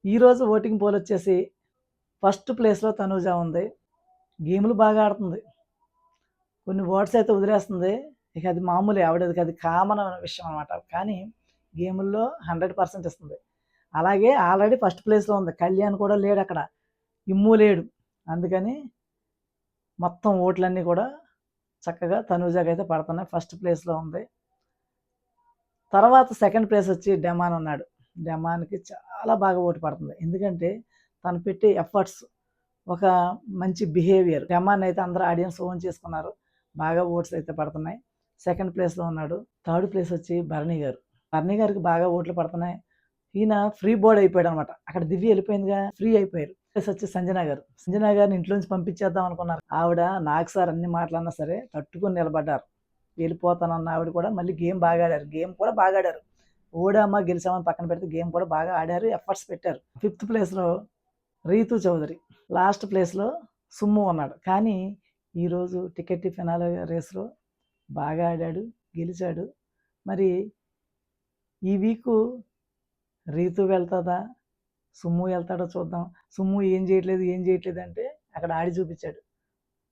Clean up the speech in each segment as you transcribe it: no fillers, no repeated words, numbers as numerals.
ఈరోజు voting poll వచ్చేసి first ప్లేస్‌లో తనూజ ఉంది. గేమ్‌లు బాగా ఆడుతుంది. కొన్ని ఓట్స్ అయితే వదిలేస్తుంది. ఇక అది మామూలే ఆవిడకి అది కామన్ విషయం అనమాట. కానీ గేముల్లో 100% ఇస్తుంది. అలాగే ఆల్రెడీ ఫస్ట్ ప్లేస్‌లో ఉంది. కళ్యాణ్ కూడా లేడక్కడ. ఇమ్ము లేడు. అందుకని మొత్తం ఓట్లన్నీ కూడా చక్కగా తనూజకైతే పడుతున్నాయి. ఫస్ట్ ప్లేస్‌లో ఉంది. తర్వాత సెకండ్ ప్లేస్ వచ్చి డెమాన్ ఉన్నాడు. డెమాన్‌కి చాలా బాగా ఓటు పడుతుంది. ఎందుకంటే తను పెట్టే ఎఫర్ట్స్, ఒక మంచి బిహేవియర్. డెమాన్ అయితే అందరూ ఆడియన్స్ ఓన్ చేసుకున్నారు. బాగా ఓట్స్ అయితే పడుతున్నాయి. సెకండ్ ప్లేస్‌లో ఉన్నాడు. థర్డ్ ప్లేస్ వచ్చి భరణి గారు. భరణి గారికి బాగా ఓట్లు పడుతున్నాయి. ఈయన ఫ్రీ బోర్డ్ అయిపోయాడనమాట. అక్కడ దివ్య వెళ్ళిపోయిందిగా, ఫ్రీ అయిపోయారు. ప్లస్ వచ్చి సంజన గారు. సంజన గారిని ఇంట్లో నుంచి పంపించేద్దాం అనుకున్నారు. ఆవిడ నాకు సార్ అన్ని మాటలన్నా సరే తట్టుకొని నిలబడ్డారు. వెళ్ళిపోతానన్న ఆవిడ కూడా మళ్ళీ గేమ్ బాగా ఆడారు. గేమ్ కూడా బాగా ఆడారు. ఓడామా గెలిచామని పక్కన పెడితే గేమ్ కూడా బాగా ఆడారు. ఎఫర్ట్స్ పెట్టారు. ఫిఫ్త్ ప్లేస్‌లో రీతు చౌదరి. లాస్ట్ ప్లేస్‌లో సుమ్ము ఉన్నాడు. కానీ ఈరోజు టికెట్ ఫినాలే రేస్‌లో బాగా ఆడాడు, గెలిచాడు. మరి ఈ వీకు రీతు వెళ్తదా? సుమ్ము వెళ్తాడో చూద్దాం. సుమ్ము ఏం చేయట్లేదు అంటే అక్కడ ఆడి చూపించాడు.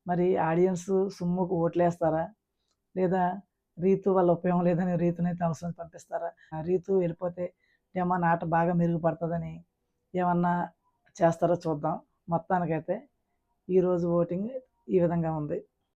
మరి ఆడియన్స్ సుమ్ముకు ఓట్లేస్తారా? లేదా రీతు వల్ల ఉపయోగం లేదని రీతునైతే అవసరం పంపిస్తారా? రీతు వెళ్ళిపోతే ఏమన్నా ఆట బాగా మెరుగుపడుతుందని ఏమన్నా చేస్తారో చూద్దాం. మొత్తానికైతే ఈరోజు ఓటింగ్ ఈ విధంగా ఉంది.